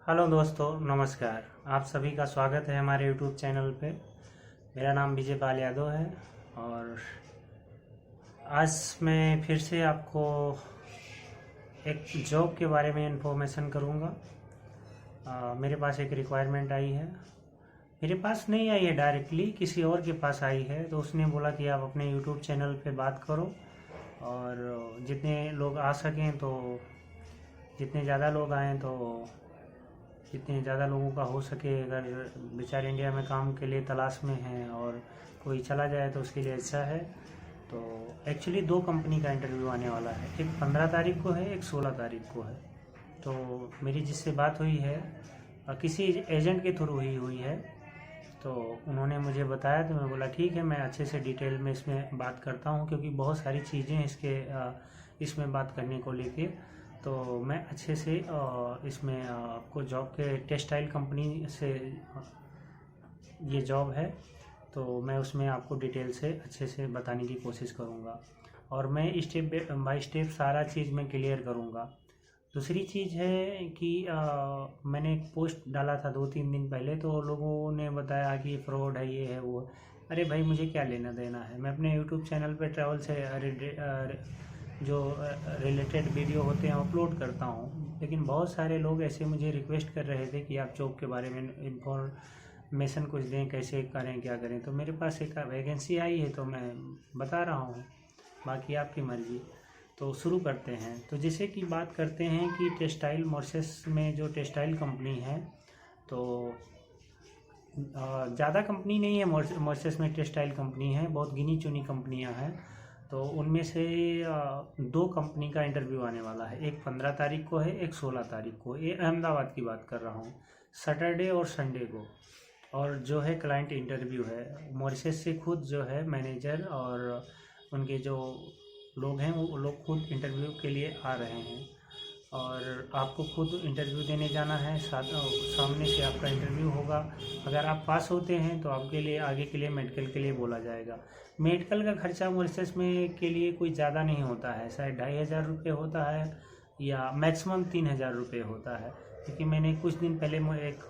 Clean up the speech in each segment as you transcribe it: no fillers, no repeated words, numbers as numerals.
Hello दोस्तों, नमस्कार। आप सभी का स्वागत है हमारे यूट्यूब चैनल पे। मेरा नाम विजय पाल यादव है और आज मैं फिर से आपको एक जॉब के बारे में इन्फॉर्मेशन करूँगा। मेरे पास एक रिक्वायरमेंट आई है। मेरे पास नहीं आई है डायरेक्टली, किसी और के पास आई है। तो उसने बोला कि आप अपने यूट्यूब चैनल पे बात करो और जितने लोग आ सकें तो जितने ज़्यादा लोग आएँ तो जितने ज़्यादा लोगों का हो सके। अगर बेचारे इंडिया में काम के लिए तलाश में हैं और कोई चला जाए तो उसके लिए अच्छा है। तो एक्चुअली दो कंपनी का इंटरव्यू आने वाला है, एक 15 तारीख को है, एक 16 तारीख को है। तो मेरी जिससे बात हुई है किसी एजेंट के थ्रू हुई है। तो उन्होंने मुझे बताया तो मैं बोला ठीक है, मैं अच्छे से डिटेल में इसमें बात करता हूँ, क्योंकि बहुत सारी चीज़ें इसमें बात करने को लेके। तो मैं अच्छे से इसमें आपको जॉब के टेक्सटाइल कंपनी से ये जॉब है। तो मैं उसमें आपको डिटेल से अच्छे से बताने की कोशिश करूँगा और मैं स्टेप बाय स्टेप सारा चीज़ मैं क्लियर करूँगा। दूसरी चीज़ है कि मैंने एक पोस्ट डाला था 2-3 दिन पहले, तो लोगों ने बताया कि फ्रॉड है, ये है, वो है। अरे भाई, मुझे क्या लेना देना है। मैं अपने यूट्यूब चैनल पे ट्रैवल से जो रिलेटेड वीडियो होते हैं अपलोड करता हूँ। लेकिन बहुत सारे लोग ऐसे मुझे रिक्वेस्ट कर रहे थे कि आप जॉब के बारे में इंफॉर्मेशन कुछ दें, कैसे करें, क्या करें। तो मेरे पास एक वैकेंसी आई है तो मैं बता रहा हूँ, बाकी आपकी मर्ज़ी। तो शुरू करते हैं। तो जैसे कि बात करते हैं कि टेक्सटाइल मॉरिशस में जो टेक्सटाइल कंपनी है, तो ज़्यादा कंपनी नहीं है मॉरिशस में। टेक्सटाइल कंपनी है, बहुत गिनी चुनी कंपनियां हैं। तो उनमें से दो कंपनी का इंटरव्यू आने वाला है, एक 15 तारीख को है, एक 16 तारीख को। ये अहमदाबाद की बात कर रहा हूँ, सैटरडे और संडे को। और जो है क्लाइंट इंटरव्यू है मॉरिशस से, खुद जो है मैनेजर और उनके जो लोग हैं वो लोग खुद इंटरव्यू के लिए आ रहे हैं। और आपको खुद इंटरव्यू देने जाना है, सामने से आपका इंटरव्यू होगा। अगर आप पास होते हैं तो आपके लिए आगे के लिए मेडिकल के लिए बोला जाएगा। मेडिकल का खर्चा मॉरिशस में के लिए कोई ज़्यादा नहीं होता है, शायद 2,500 रुपये होता है या मैक्सिमम 3,000 रुपये होता है। क्योंकि मैंने कुछ दिन पहले एक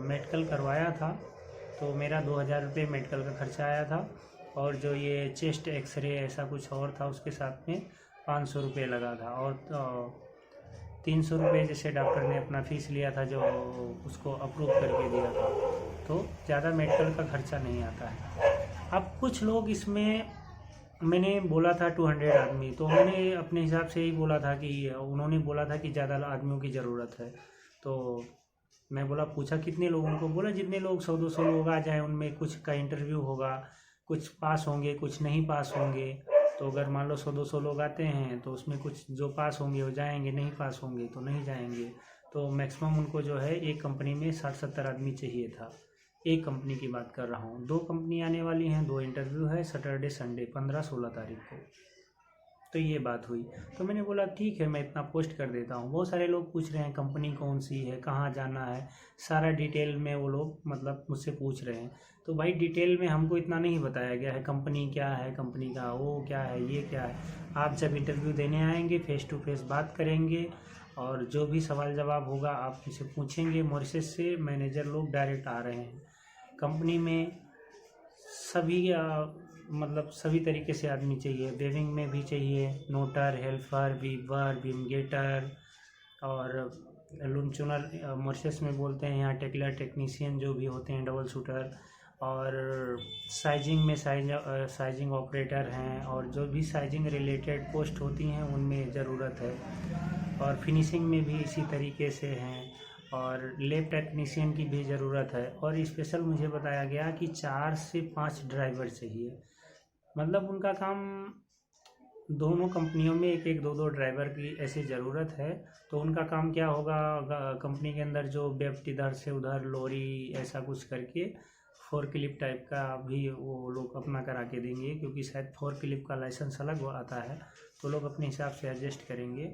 मेडिकल करवाया था, तो मेरा 2,000 रुपये मेडिकल का खर्चा आया था। और जो ये चेस्ट एक्सरे ऐसा कुछ और था, उसके साथ में 500 रुपये लगा था। और 300 रुपये जैसे डॉक्टर ने अपना फ़ीस लिया था, जो उसको अप्रूव करके दिया था। तो ज़्यादा मेडिकल का खर्चा नहीं आता है। अब कुछ लोग इसमें, मैंने बोला था 200 आदमी, तो मैंने अपने हिसाब से ही बोला था कि उन्होंने बोला था कि ज़्यादा आदमियों की ज़रूरत है। तो मैं बोला, पूछा कितने लोगों को, बोला जितने लोग 100-200 लोग आ जाएं, उनमें कुछ का इंटरव्यू होगा, कुछ पास होंगे, कुछ नहीं पास होंगे। तो अगर मान लो 100-200 लोग आते हैं तो उसमें कुछ जो पास होंगे वो जाएंगे, नहीं पास होंगे तो नहीं जाएंगे। तो मैक्सिमम उनको जो है एक कंपनी में 60-70 आदमी चाहिए था। एक कंपनी की बात कर रहा हूँ, दो कंपनी आने वाली हैं, दो इंटरव्यू है, सैटरडे संडे, 15-16 तारीख को। तो ये बात हुई। तो मैंने बोला ठीक है, मैं इतना पोस्ट कर देता हूँ। बहुत सारे लोग पूछ रहे हैं कंपनी कौन सी है, कहाँ जाना है, सारा डिटेल में वो लोग मतलब मुझसे पूछ रहे हैं। तो भाई, डिटेल में हमको इतना नहीं बताया गया है, कंपनी क्या है, कंपनी का वो क्या है, ये क्या है। आप जब इंटरव्यू देने आएंगे, फेस टू फेस बात करेंगे और जो भी सवाल जवाब होगा आप मुझसे पूछेंगे। मॉरिशस से मैनेजर लोग डायरेक्ट आ रहे हैं कंपनी में। सभी मतलब सभी तरीके से आदमी चाहिए, वेविंग में भी चाहिए, नोटर, हेल्पर, वीवर, बीम गेटर और लूमचूनर मॉरिशस में बोलते हैं, यहाँ टेक्लर टेक्नीशियन जो भी होते हैं, डबल शूटर। और साइजिंग में साइजिंग ऑपरेटर हैं, और जो भी साइजिंग रिलेटेड पोस्ट होती हैं उनमें ज़रूरत है। और फिनिशिंग में भी इसी तरीके से हैं, और लैब टेक्नीशियन की भी ज़रूरत है। और स्पेशल मुझे बताया गया कि 4 से 5 ड्राइवर चाहिए। मतलब उनका काम, दोनों कंपनियों में एक एक दो दो ड्राइवर की ऐसी ज़रूरत है। तो उनका काम क्या होगा, कंपनी के अंदर जो वेफ्ट इधर से उधर लोरी ऐसा कुछ करके फोर क्लिप टाइप का भी वो लोग अपना करा के देंगे, क्योंकि शायद फोर क्लिप का लाइसेंस अलग आता है। तो लोग अपने हिसाब से एडजस्ट करेंगे।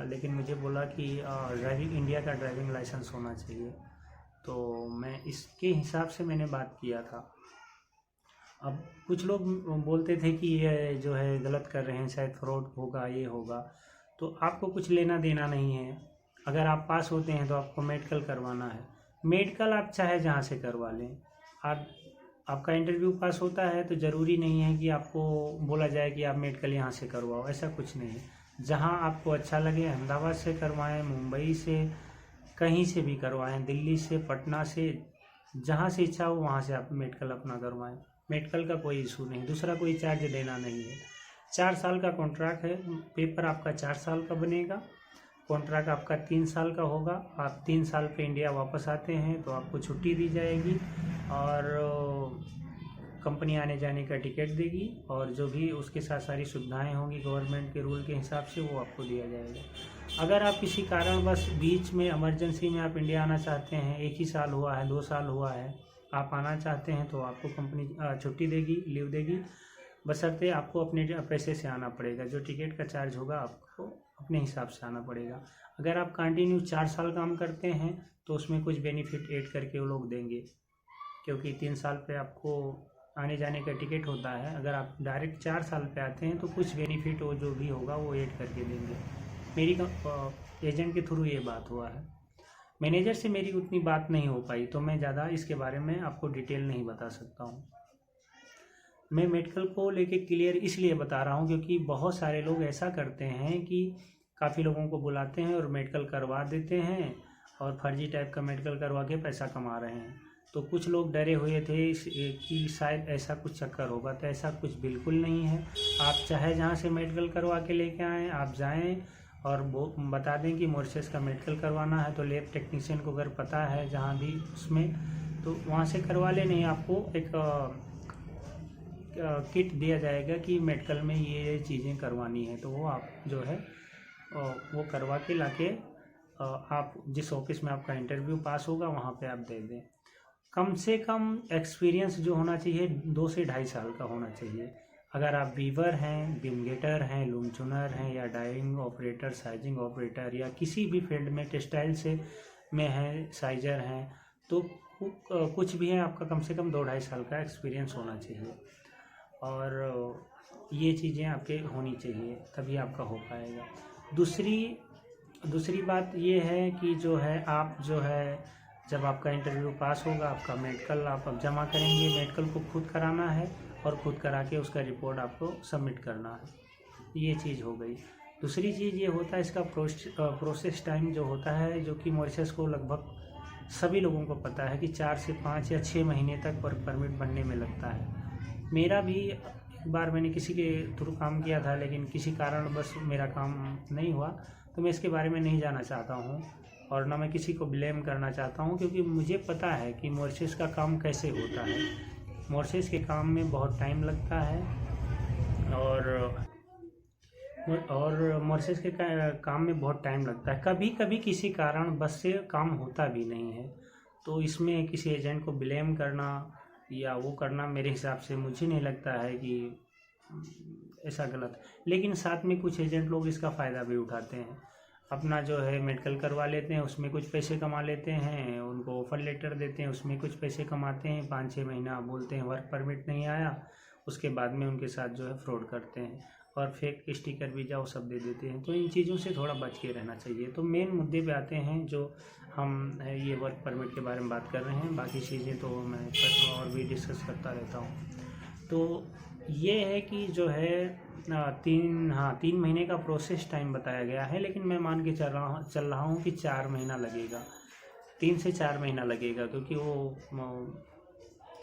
लेकिन मुझे बोला कि ड्राइविंग, इंडिया का ड्राइविंग लाइसेंस होना चाहिए। तो मैं इसके हिसाब से मैंने बात किया था। अब कुछ लोग बोलते थे कि ये जो है गलत कर रहे हैं, शायद फ्रॉड होगा, ये होगा। तो आपको कुछ लेना देना नहीं है। अगर आप पास होते हैं तो आपको मेडिकल करवाना है। मेडिकल आप चाहे जहाँ से करवा लें। आप आपका इंटरव्यू पास होता है तो ज़रूरी नहीं है कि आपको बोला जाए कि आप मेडिकल यहाँ से करवाओ, ऐसा कुछ नहीं है। जहाँ आपको अच्छा लगे अहमदाबाद से करवाएं, मुंबई से, कहीं से भी करवाएं, दिल्ली से, पटना से, जहाँ से इच्छा हो वहाँ से आप मेडिकल अपना करवाएं। मेडिकल का कोई इशू नहीं, दूसरा कोई चार्ज देना नहीं है। 4 साल का कॉन्ट्रैक्ट है, पेपर आपका 4 साल का बनेगा, कॉन्ट्रैक्ट आपका 3 साल का होगा। आप 3 साल पे इंडिया वापस आते हैं तो आपको छुट्टी दी जाएगी और कंपनी आने जाने का टिकट देगी और जो भी उसके साथ सारी सुविधाएं होंगी गवर्नमेंट के रूल के हिसाब से वो आपको दिया जाएगा। अगर आप किसी कारणवश बीच में इमरजेंसी में आप इंडिया आना चाहते हैं, 1 ही साल हुआ है, 2 साल हुआ है, आप आना चाहते हैं तो आपको कंपनी छुट्टी देगी, लीव देगी, बशर्ते आपको अपने पैसे से आना पड़ेगा। जो टिकट का चार्ज होगा आपको अपने हिसाब से आना पड़ेगा। अगर आप कंटिन्यू 4 साल काम करते हैं तो उसमें कुछ बेनिफिट ऐड करके वो लोग देंगे, क्योंकि 3 साल पे आपको आने जाने का टिकट होता है। अगर आप डायरेक्ट 4 साल पे आते हैं तो कुछ बेनिफिट वो जो भी होगा वो ऐड करके देंगे। मेरी एजेंट के थ्रू ये बात हुआ है। मैनेजर से मेरी उतनी बात नहीं हो पाई तो मैं ज़्यादा इसके बारे में आपको डिटेल नहीं बता सकता हूँ। मैं मेडिकल को लेके क्लियर इसलिए बता रहा हूँ क्योंकि बहुत सारे लोग ऐसा करते हैं कि काफ़ी लोगों को बुलाते हैं और मेडिकल करवा देते हैं और फर्जी टाइप का मेडिकल करवा के पैसा कमा रहे हैं। तो कुछ लोग डरे हुए थे कि शायद ऐसा कुछ चक्कर होगा, तो ऐसा कुछ बिल्कुल नहीं है। आप चाहे जहाँ से मेडिकल करवा के लेके आएँ, आप जाएँ और वो बता दें कि मॉरिशस का मेडिकल करवाना है, तो लैब टेक्नीशियन को अगर पता है जहाँ भी उसमें, तो वहाँ से करवा ले। नहीं, आपको एक किट दिया जाएगा कि मेडिकल में ये चीज़ें करवानी है, तो वो आप जो है वो करवा के लाके आप जिस ऑफिस में आपका इंटरव्यू पास होगा वहाँ पे आप दे दें। कम से कम एक्सपीरियंस जो होना चाहिए 2 से 2.5 साल का होना चाहिए। अगर आप वीवर हैं, बीम गेटर हैं, लूम चुनर हैं या डाइंग ऑपरेटर, साइजिंग ऑपरेटर या किसी भी फील्ड में टेक्सटाइल से में हैं, साइजर हैं, तो कुछ भी है, आपका कम से कम 2-2.5 साल का एक्सपीरियंस होना चाहिए और ये चीज़ें आपके होनी चाहिए, तभी आपका हो पाएगा। दूसरी बात ये है कि जो है आप जो है जब आपका इंटरव्यू पास होगा, आपका मेडिकल आप अब जमा करेंगे, मेडिकल को खुद कराना है और खुद करा के उसका रिपोर्ट आपको सबमिट करना है। ये चीज़ हो गई। दूसरी चीज़ ये होता है इसका प्रोसेस टाइम जो होता है, जो कि मॉरिशस को लगभग सभी लोगों को पता है कि 4 से 5 या 6 महीने तक वर्क परमिट बनने में लगता है। मेरा भी एक बार मैंने किसी के थ्रू काम किया था, लेकिन किसी कारण बस मेरा काम नहीं हुआ, तो मैं इसके बारे में नहीं जाना चाहता हूँ और ना मैं किसी को ब्लेम करना चाहता हूँ, क्योंकि मुझे पता है कि मॉरिशस का काम कैसे होता है। मॉरिशस के काम में बहुत टाइम लगता है और मॉरिशस के काम में बहुत टाइम लगता है। कभी कभी किसी कारण बस से काम होता भी नहीं है, तो इसमें किसी एजेंट को ब्लेम करना या वो करना मेरे हिसाब से मुझे नहीं लगता है कि ऐसा गलत। लेकिन साथ में कुछ एजेंट लोग इसका फ़ायदा भी उठाते हैं, अपना जो है मेडिकल करवा लेते हैं, उसमें कुछ पैसे कमा लेते हैं, उनको ऑफर लेटर देते हैं, उसमें कुछ पैसे कमाते हैं, 5-6 महीना बोलते हैं वर्क परमिट नहीं आया, उसके बाद में उनके साथ जो है फ्रॉड करते हैं और फेक स्टिकर भी जाओ सब दे देते हैं। तो इन चीज़ों से थोड़ा बच के रहना चाहिए। तो मेन मुद्दे पे आते हैं जो हम ये वर्क परमिट के बारे में बात कर रहे हैं, बाकी चीज़ें तो मैं और भी डिस्कस करता रहता हूँ। तो ये है कि जो है 3 महीने का प्रोसेस टाइम बताया गया है, लेकिन मैं मान के चल रहा हूँ कि 4 महीना लगेगा, 3 से 4 महीना लगेगा, क्योंकि वो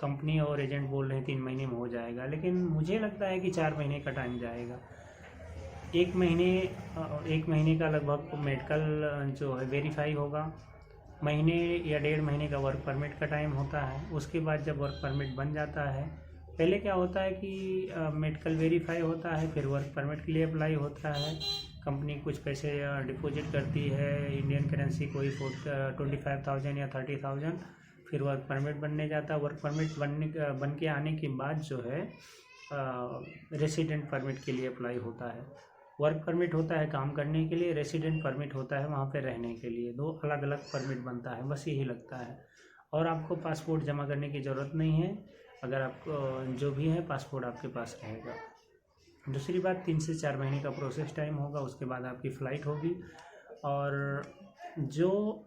कंपनी और एजेंट बोल रहे हैं 3 महीने में हो जाएगा, लेकिन मुझे लगता है कि 4 महीने का टाइम जाएगा। 1 महीने का लगभग मेडिकल जो है वेरीफाई होगा, महीने या 1.5 महीने का वर्क परमिट का टाइम होता है। उसके बाद जब वर्क परमिट बन जाता है, पहले क्या होता है कि मेडिकल वेरीफाई होता है, फिर वर्क परमिट के लिए अप्लाई होता है, कंपनी कुछ पैसे डिपॉजिट करती है, इंडियन करेंसी कोई 25,000 या 30,000, फिर वर्क परमिट बनने जाता है। वर्क परमिट बन के आने के बाद जो है रेसिडेंट परमिट के लिए अप्लाई होता है। वर्क परमिट होता है काम करने के लिए, रेसिडेंट परमिट होता है वहाँ पे रहने के लिए। 2 अलग अलग परमिट बनता है, बस यही लगता है। और आपको पासपोर्ट जमा करने की ज़रूरत नहीं है, अगर आप जो भी है पासपोर्ट आपके पास रहेगा। दूसरी बात, 3 से 4 महीने का प्रोसेस टाइम होगा, उसके बाद आपकी फ़्लाइट होगी और जो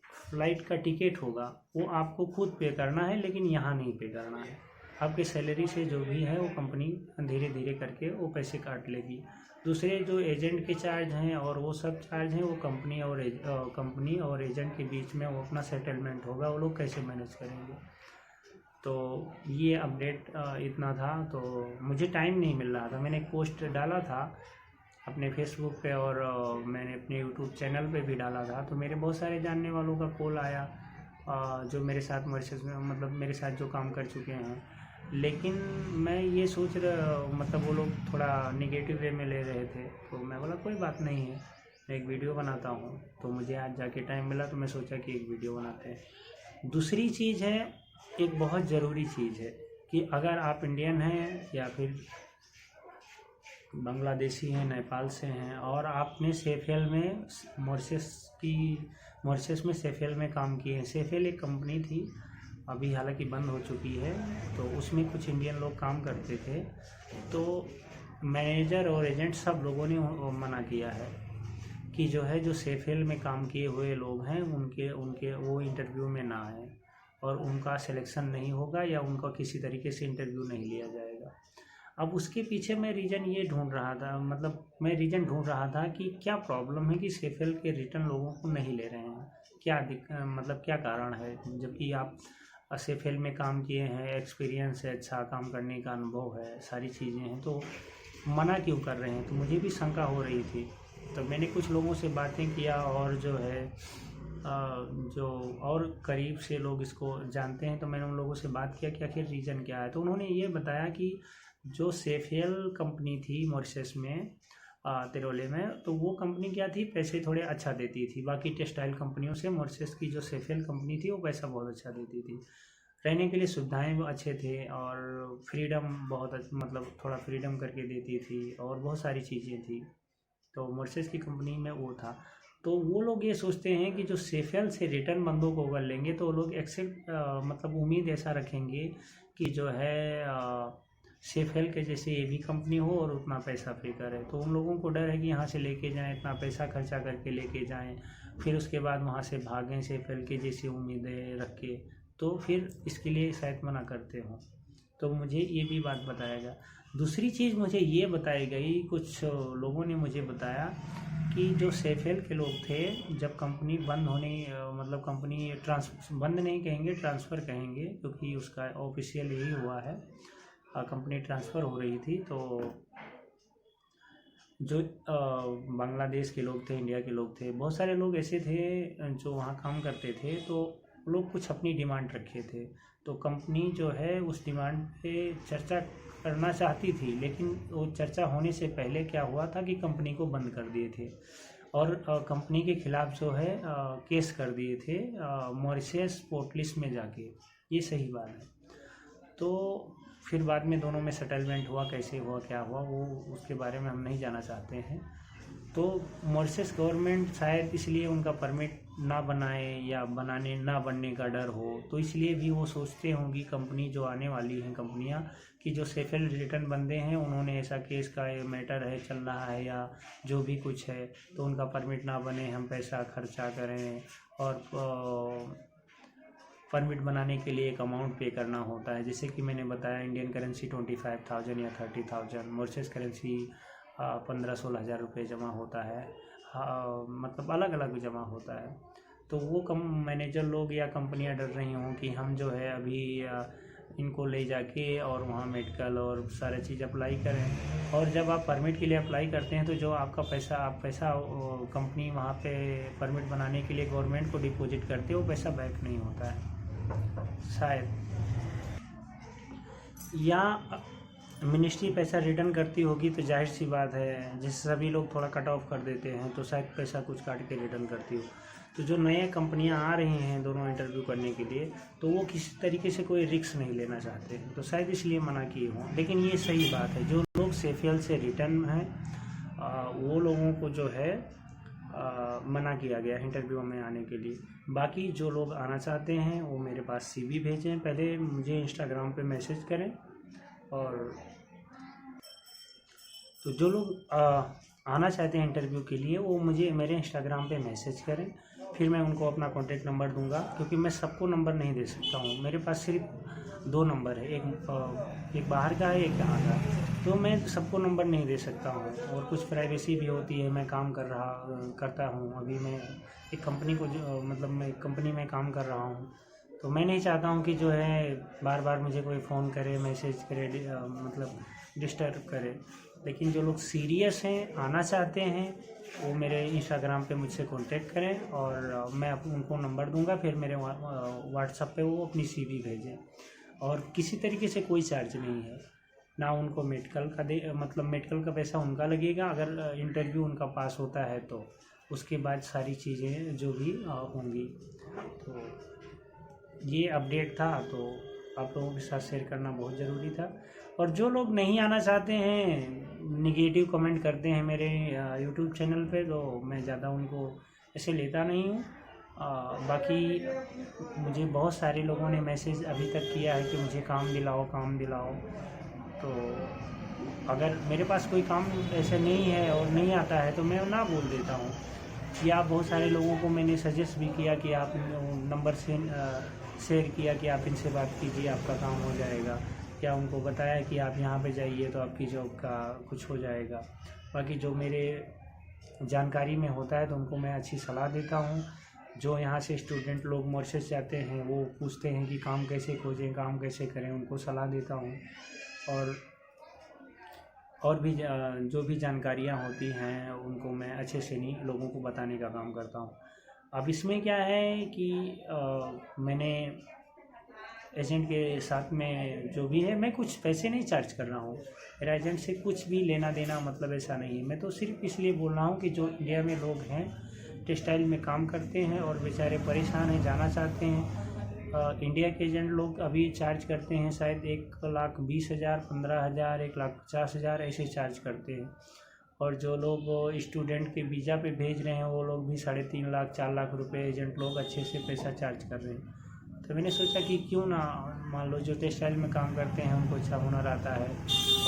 फ़्लाइट का टिकट होगा वो आपको खुद पे करना है, लेकिन यहाँ नहीं पे करना है। आपकी सैलरी से जो भी है वो कंपनी धीरे धीरे करके वो पैसे काट लेगी। दूसरे जो एजेंट के चार्ज हैं और वो सब चार्ज हैं, वो कंपनी और एजेंट के बीच में वो अपना सेटलमेंट होगा, वो लोग कैसे मैनेज करेंगे। तो ये अपडेट इतना था। तो मुझे टाइम नहीं मिल रहा था। मैंने एक पोस्ट डाला था अपने फेसबुक पे और मैंने अपने यूट्यूब चैनल पे भी डाला था। तो मेरे बहुत सारे जानने वालों का कॉल आया जो मेरे साथ मॉरिशस में मतलब मेरे साथ जो काम कर चुके हैं। लेकिन मैं ये सोच मतलब वो लोग थोड़ा निगेटिव वे में ले रहे थे। तो मैं बोला कोई बात नहीं है, मैं एक वीडियो बनाता हूँ। तो मुझे आज जाके टाइम मिला तो मैं सोचा कि एक वीडियो बनाते हैं। दूसरी चीज़ है, एक बहुत ज़रूरी चीज़ है कि अगर आप इंडियन हैं या फिर बांग्लादेशी हैं, नेपाल से हैं और आपने सेफेल में मॉरिशस में सेफेल में काम किए हैं। सेफेल एक कंपनी थी, अभी हालांकि बंद हो चुकी है। तो उसमें कुछ इंडियन लोग काम करते थे। तो मैनेजर और एजेंट सब लोगों ने मना किया है कि जो है जो सेफेल में काम किए हुए लोग हैं उनके वो इंटरव्यू में ना आए और उनका सिलेक्शन नहीं होगा या उनका किसी तरीके से इंटरव्यू नहीं लिया जाएगा। अब उसके पीछे मैं रीज़न ये ढूंढ रहा था, मतलब मैं रीज़न ढूंढ रहा था कि क्या प्रॉब्लम है कि सेफेल के रिटर्न लोगों को नहीं ले रहे हैं, क्या मतलब क्या कारण है। जबकि आप सेफेल में काम किए हैं, एक्सपीरियंस है, अच्छा काम करने का अनुभव है, सारी चीज़ें हैं, तो मना क्यों कर रहे हैं। तो मुझे भी शंका हो रही थी। तो मैंने कुछ लोगों से बातें किया और जो है जो और करीब से लोग इसको जानते हैं, तो मैंने उन लोगों से बात किया कि आखिर रीज़न क्या है। तो उन्होंने ये बताया कि जो सेफेल कंपनी थी मॉरिशस में तिरोले में, तो वो कंपनी क्या थी, पैसे थोड़े अच्छा देती थी। बाकी टेक्सटाइल कंपनियों से मॉरिशस की जो सेफेल कंपनी थी वो पैसा बहुत अच्छा देती थी। रहने के लिए सुविधाएं भी अच्छे थे और फ्रीडम बहुत मतलब थोड़ा फ्रीडम करके देती थी और बहुत सारी चीज़ें थी। तो मॉरिशस की कंपनी में वो था। तो वो लोग ये सोचते हैं कि जो सेफेल से रिटर्न बंदों को अगर लेंगे तो वो लोग एक्सेप्ट मतलब उम्मीद ऐसा रखेंगे कि जो है सेफेल के जैसे ये भी कंपनी हो और उतना पैसा पे करे। तो उन लोगों को डर है कि यहाँ से लेके जाएं, इतना पैसा खर्चा करके लेके जाएं, फिर उसके बाद वहाँ से भागें सेफेल के जैसी उम्मीदें रख के, तो फिर इसके लिए शायद मना करते हों। तो मुझे ये भी बात बताया गया। दूसरी चीज़ मुझे ये बताई गई, कुछ लोगों ने मुझे बताया कि जो सेफेल के लोग थे, जब कंपनी बंद होने मतलब कंपनी बंद नहीं कहेंगे, ट्रांसफ़र कहेंगे, क्योंकि उसका ऑफिशियल यही हुआ है, कंपनी ट्रांसफ़र हो रही थी। तो जो बांग्लादेश के लोग थे, इंडिया के लोग थे, बहुत सारे लोग ऐसे थे जो वहाँ काम करते थे। तो लोग कुछ अपनी डिमांड रखे थे। तो कंपनी जो है उस डिमांड पे चर्चा करना चाहती थी, लेकिन वो चर्चा होने से पहले क्या हुआ था कि कंपनी को बंद कर दिए थे और कंपनी के ख़िलाफ़ जो है केस कर दिए थे मॉरिशस पोर्ट लिस्ट में जाके। ये सही बात है। तो फिर बाद में दोनों में सेटलमेंट हुआ, कैसे हुआ, क्या हुआ, वो उसके बारे में हम नहीं जाना चाहते हैं। तो मॉरिशस गवर्नमेंट शायद इसलिए उनका परमिट ना बनाए या बनने का डर हो, तो इसलिए भी वो सोचते होंगी कंपनी जो आने वाली हैं कंपनियां कि जो सेफेल रिटर्न बंदे हैं उन्होंने ऐसा केस का मैटर है चल रहा है या जो भी कुछ है, तो उनका परमिट ना बने, हम पैसा खर्चा करें और परमिट बनाने के लिए एक अमाउंट पे करना होता है। जैसे कि मैंने बताया इंडियन करेंसी 25,000 या 30,000, मॉरिशस करेंसी 15-16 हज़ार रुपये जमा होता है। मतलब अलग अलग जमा होता है। तो वो मैनेजर लोग या कंपनियां डर रही हों कि हम जो है अभी इनको ले जाके और वहाँ मेडिकल और सारा चीज़ अप्लाई करें, और जब आप परमिट के लिए अप्लाई करते हैं तो जो आपका पैसा कंपनी वहाँ पे परमिट बनाने के लिए गवर्नमेंट को डिपॉजिट करते हैं, वो पैसा बैक नहीं होता है शायद, या मिनिस्ट्री पैसा रिटर्न करती होगी। तो जाहिर सी बात है जैसे सभी लोग थोड़ा कट ऑफ कर देते हैं तो शायद पैसा कुछ काट के रिटर्न करती हो। तो जो नए कंपनियां आ रही हैं दोनों इंटरव्यू करने के लिए, तो वो किसी तरीके से कोई रिस्क नहीं लेना चाहते हैं, तो शायद इसलिए मना किए हों। लेकिन ये सही बात है, जो लोग सेफेल से रिटर्न हैं वो लोगों को जो है मना किया गया इंटरव्यू में आने के लिए। बाकी जो लोग आना चाहते हैं वो मेरे पास CV भेजें, पहले मुझे इंस्टाग्राम पे मैसेज करें। और तो जो लोग आना चाहते हैं इंटरव्यू के लिए वो मुझे मेरे इंस्टाग्राम पे मैसेज करें, फिर मैं उनको अपना कॉन्टैक्ट नंबर दूंगा, क्योंकि मैं सबको नंबर नहीं दे सकता हूँ। मेरे पास सिर्फ 2 नंबर है, एक बाहर का है, एक यहाँ का, तो मैं सबको नंबर नहीं दे सकता हूँ और कुछ प्राइवेसी भी होती है। मैं काम करता हूँ अभी, मैं एक कंपनी को मतलब मैं एक कंपनी में काम कर रहा हूँ, तो मैं नहीं चाहता हूँ कि जो है बार बार मुझे कोई फ़ोन करे, मैसेज करे, मतलब डिस्टर्ब करे। लेकिन जो लोग सीरियस हैं, आना चाहते हैं, वो मेरे इंस्टाग्राम पे मुझसे कांटेक्ट करें और मैं उनको नंबर दूंगा, फिर मेरे व्हाट्सएप पे वो अपनी CV भेजें। और किसी तरीके से कोई चार्ज नहीं है, ना उनको मेडिकल का मतलब मेडिकल का पैसा उनका लगेगा, अगर इंटरव्यू उनका पास होता है तो उसके बाद सारी चीज़ें जो भी होंगी। तो ये अपडेट था, तो आप लोगों के साथ शेयर करना बहुत ज़रूरी था। और जो लोग नहीं आना चाहते हैं, निगेटिव कमेंट करते हैं मेरे यूट्यूब चैनल पे, तो मैं ज़्यादा उनको ऐसे लेता नहीं हूँ। बाकी मुझे बहुत सारे लोगों ने मैसेज अभी तक किया है कि मुझे काम दिलाओ, काम दिलाओ। तो अगर मेरे पास कोई काम ऐसे नहीं है और नहीं आता है तो मैं ना बोल देता हूँ। या बहुत सारे लोगों को मैंने सजेस्ट भी किया कि आप नंबर से शेयर किया कि आप इनसे बात कीजिए, आपका काम हो जाएगा, या उनको बताया कि आप यहाँ पे जाइए तो आपकी जॉब का कुछ हो जाएगा। बाकी जो मेरे जानकारी में होता है तो उनको मैं अच्छी सलाह देता हूँ। जो यहाँ से स्टूडेंट लोग मॉरिशस जाते हैं वो पूछते हैं कि काम कैसे खोजें, काम कैसे करें, उनको सलाह देता हूँ। और भी जो भी जानकारियाँ होती हैं उनको मैं अच्छे से नहीं लोगों को बताने का काम करता हूँ। अब इसमें क्या है कि मैंने एजेंट के साथ में जो भी है, मैं कुछ पैसे नहीं चार्ज कर रहा हूँ, मेरा एजेंट से कुछ भी लेना देना मतलब ऐसा नहीं है। मैं तो सिर्फ इसलिए बोल रहा हूँ कि जो इंडिया में लोग हैं, टेक्सटाइल में काम करते हैं और बेचारे परेशान हैं, जाना चाहते हैं, इंडिया के एजेंट लोग अभी चार्ज करते हैं शायद 1,20,000, 15,000, 1,50,000 ऐसे चार्ज करते हैं। और जो लोग स्टूडेंट के वीज़ा पे भेज रहे हैं वो लोग भी 3.5 लाख 4 लाख रुपए एजेंट लोग अच्छे से पैसा चार्ज कर रहे हैं। तो मैंने सोचा कि क्यों ना, मान लो जो टेक्सटाइल में काम करते हैं उनको अच्छा हुनर आता है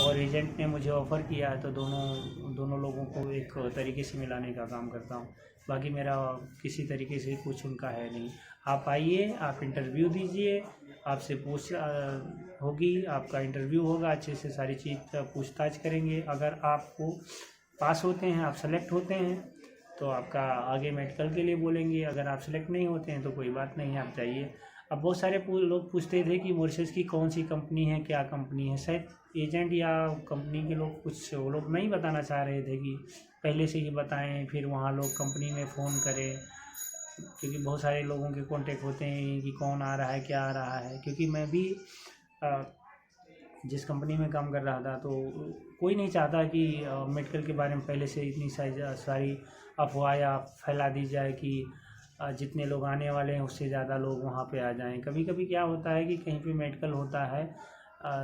और एजेंट ने मुझे ऑफ़र किया है, तो दोनों लोगों को एक तरीके से मिलाने का काम करता हूँ। बाकी मेरा किसी तरीके से कुछ उनका है नहीं। आप आइए, आप इंटरव्यू दीजिए, आपसे होगी, आपका इंटरव्यू होगा, अच्छे से सारी चीज़ पूछताछ करेंगे। अगर आपको पास होते हैं, आप सेलेक्ट होते हैं, तो आपका आगे मेडिकल के लिए बोलेंगे। अगर आप सेलेक्ट नहीं होते हैं तो कोई बात नहीं, आप जाइए। अब बहुत सारे लोग पूछते थे कि मॉरिशस की कौन सी कंपनी है, क्या कंपनी है। शायद एजेंट या कंपनी के लोग कुछ वो लोग नहीं बताना चाह रहे थे कि पहले से ही बताएं, फिर वहाँ लोग कंपनी में फ़ोन करें, क्योंकि बहुत सारे लोगों के कांटेक्ट होते हैं कि कौन आ रहा है, क्या आ रहा है। क्योंकि मैं भी जिस कंपनी में काम कर रहा था तो कोई नहीं चाहता कि मेडिकल के बारे में पहले से इतनी सारी अफवाह फैला दी जाए कि जितने लोग आने वाले हैं उससे ज़्यादा लोग वहाँ पे आ जाएं। कभी कभी क्या होता है कि कहीं पे मेडिकल होता है,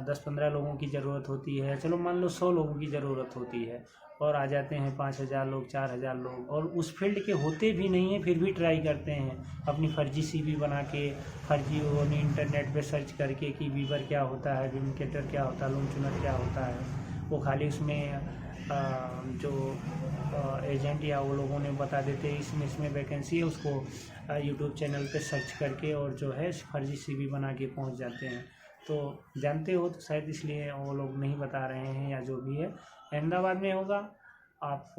10-15 लोगों की ज़रूरत होती है, चलो मान लो 100 लोगों की ज़रूरत होती है, और आ जाते हैं 5,000 लोग, 4,000 लोग, और उस फील्ड के होते भी नहीं हैं, फिर भी ट्राई करते हैं अपनी फर्जी CV बना के, फर्जी वो इंटरनेट पे सर्च करके कि वीवर क्या होता है, विमकेटर क्या होता है, लूम चुनर क्या होता है। वो खाली उसमें जो एजेंट या वो लोगों ने बता देते हैं इसमें वैकेंसी है, उसको यूट्यूब चैनल पे सर्च करके और जो है फर्जी CV बना के पहुँच जाते हैं। तो जानते हो, तो शायद इसलिए वो लोग नहीं बता रहे हैं, या जो भी है। अहमदाबाद में होगा। आप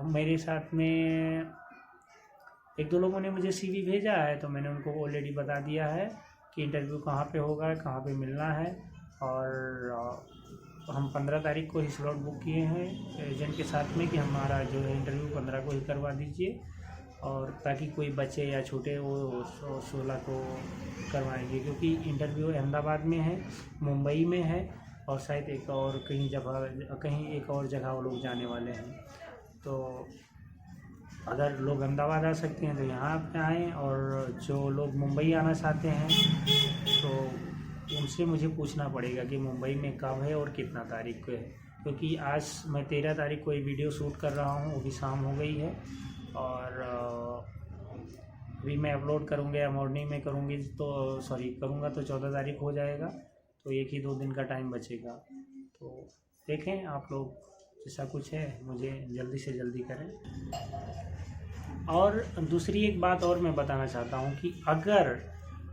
मेरे साथ में 1-2 लोगों ने मुझे CV भेजा है, तो मैंने उनको ऑलरेडी बता दिया है कि इंटरव्यू कहाँ पे होगा, कहाँ पे मिलना है। और हम 15 तारीख को ही स्लॉट बुक किए हैं एजेंट के साथ में कि हमारा जो है इंटरव्यू 15 को ही करवा दीजिए, और ताकि कोई बच्चे या छोटे वो 16 को करवाएंगे, क्योंकि इंटरव्यू अहमदाबाद में है, मुंबई में है, और शायद एक और कहीं एक और जगह वो लोग जाने वाले हैं। तो अगर लोग अहमदाबाद आ सकते हैं तो यहाँ पे आएँ, और जो लोग मुंबई आना चाहते हैं तो उनसे मुझे पूछना पड़ेगा कि मुंबई में कब है और कितना तारीख को है, क्योंकि आज मैं 13 तारीख को ये वीडियो शूट कर रहा हूँ, वो भी शाम हो गई है, और अभी मैं अपलोड करूँगा या मॉर्निंग में करूँगा तो 14 तारीख हो जाएगा, तो 1 ही 2 दिन का टाइम बचेगा। तो देखें आप लोग जैसा कुछ है मुझे जल्दी से जल्दी करें। और दूसरी एक बात और मैं बताना चाहता हूँ कि अगर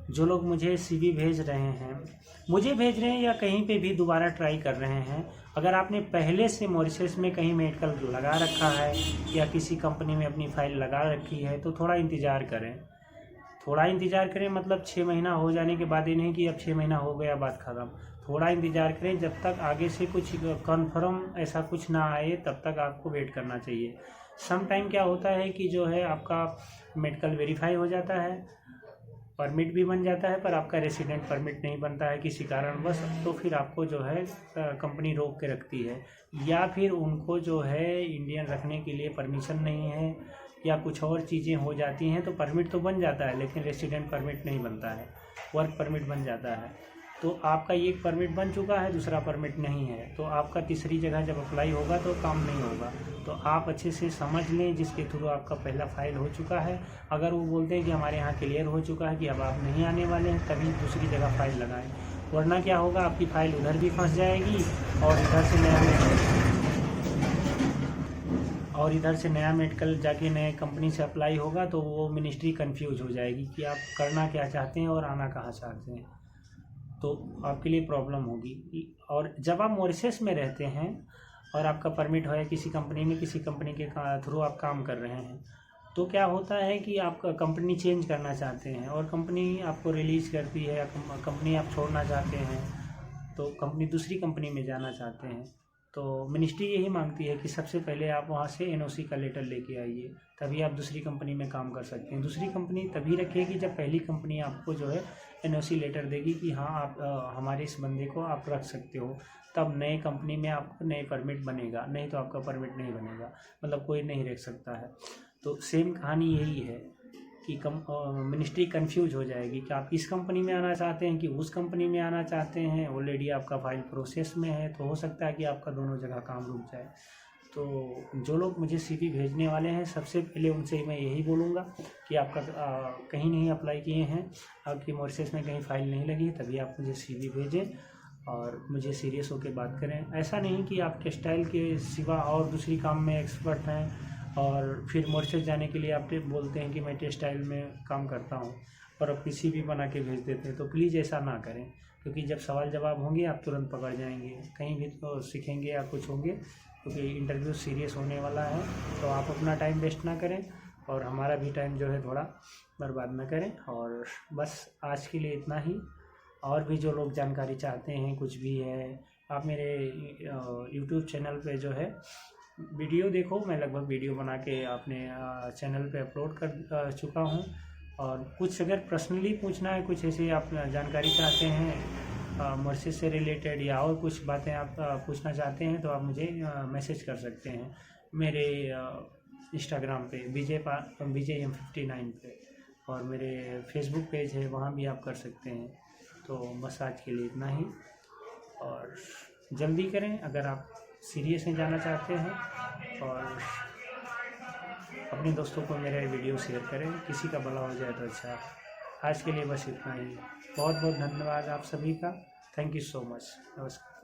जो लोग मुझे CV भेज रहे हैं, मुझे भेज रहे हैं या कहीं पे भी दोबारा ट्राई कर रहे हैं, अगर आपने पहले से मॉरिशस में कहीं मेडिकल लगा रखा है या किसी कंपनी में अपनी फाइल लगा रखी है तो थोड़ा इंतज़ार करें। थोड़ा इंतज़ार करें मतलब 6 महीना हो जाने के बाद ये नहीं कि अब 6 महीना हो गया बात ख़त्म। थोड़ा इंतज़ार करें, जब तक आगे से कुछ कन्फर्म ऐसा कुछ ना आए तब तक आपको वेट करना चाहिए। सम टाइम क्या होता है कि जो है आपका मेडिकल वेरीफाई हो जाता है, परमिट भी बन जाता है, पर आपका रेसिडेंट परमिट नहीं बनता है किसी कारणवश, तो फिर आपको जो है कंपनी रोक के रखती है, या फिर उनको जो है इंडियन रखने के लिए परमिशन नहीं है या कुछ और चीज़ें हो जाती हैं। तो परमिट तो बन जाता है लेकिन रेसिडेंट परमिट नहीं बनता है, वर्क परमिट बन जाता है। तो आपका एक परमिट बन चुका है, दूसरा परमिट नहीं है, तो आपका तीसरी जगह जब अप्लाई होगा तो काम नहीं होगा। तो आप अच्छे से समझ लें जिसके थ्रू आपका पहला फाइल हो चुका है। अगर वो बोलते हैं कि हमारे यहाँ क्लियर हो चुका है कि अब आप नहीं आने वाले हैं, तभी दूसरी जगह फाइल लगाएं, वरना क्या होगा आपकी फ़ाइल उधर भी फंस जाएगी और इधर से नया मेडिकल जाके नए कंपनी से अप्लाई होगा तो वो मिनिस्ट्री कंफ्यूज हो जाएगी कि आप करना क्या चाहते हैं और आना कहाँ चाहते हैं, तो आपके लिए प्रॉब्लम होगी। और जब आप मॉरिशस में रहते हैं और आपका परमिट है किसी कंपनी के थ्रू आप काम कर रहे हैं, तो क्या होता है कि आप कंपनी चेंज करना चाहते हैं और कंपनी आपको रिलीज़ करती है, या कंपनी आप छोड़ना चाहते हैं तो कंपनी दूसरी कंपनी में जाना चाहते हैं, तो मिनिस्ट्री यही मांगती है कि सबसे पहले आप वहाँ से NOC का लेटर लेके आइए, तभी आप दूसरी कंपनी में काम कर सकते हैं। दूसरी कंपनी तभी रखेगी जब पहली कंपनी आपको जो है NOC लेटर देगी कि हाँ आप हमारे इस बंदे को आप रख सकते हो, तब नए कंपनी में आपको नए परमिट बनेगा, नहीं तो आपका परमिट नहीं बनेगा, मतलब कोई नहीं रख सकता है। तो सेम कहानी यही है कि मिनिस्ट्री कंफ्यूज हो जाएगी कि आप इस कंपनी में आना चाहते हैं कि उस कंपनी में आना चाहते हैं। ऑलरेडी आपका फाइल प्रोसेस में है तो हो सकता है कि आपका दोनों जगह काम रुक जाए। तो जो लोग मुझे CV भेजने वाले हैं, सबसे पहले उनसे मैं यही बोलूँगा कि आपका कहीं नहीं अप्लाई किए हैं, आपकी मॉरिशस में कहीं फ़ाइल नहीं लगी, तभी आप मुझे CV भेजें और मुझे सीरियस होकर बात करें। ऐसा नहीं कि आप टेक्सटाइल के सिवा और दूसरी काम में एक्सपर्ट हैं और फिर मॉरिशस जाने के लिए आप बोलते हैं कि मैं टेक्सटाइल में काम करता हूँ और अब CV बना के भेज देते हैं। तो प्लीज़ ऐसा ना करें, क्योंकि जब सवाल जवाब होंगे आप तुरंत पकड़ जाएंगे, कहीं भी तो सीखेंगे या कुछ होंगे, क्योंकि इंटरव्यू सीरियस होने वाला है। तो आप अपना टाइम वेस्ट ना करें और हमारा भी टाइम जो है थोड़ा बर्बाद ना करें। और बस आज के लिए इतना ही। और भी जो लोग जानकारी चाहते हैं, कुछ भी है, आप मेरे YouTube चैनल पे जो है वीडियो देखो, मैं लगभग वीडियो बना के अपने चैनल पे अपलोड कर चुका हूँ। और कुछ अगर पर्सनली पूछना है, कुछ ऐसी आप जानकारी चाहते हैं मॉरिशस से रिलेटेड या और कुछ बातें आप पूछना चाहते हैं, तो आप मुझे मैसेज कर सकते हैं मेरे इंस्टाग्राम पे BJM59 पे, और मेरे फेसबुक पेज है वहाँ भी आप कर सकते हैं। तो बस आज के लिए इतना ही, और जल्दी करें अगर आप सीरियस में जाना चाहते हैं, और अपने दोस्तों को मेरा वीडियो शेयर करें, किसी का भला हो जाए तो अच्छा। आज के लिए बस इतना ही। बहुत बहुत धन्यवाद आप सभी का। Thank you so much. नमस्कार।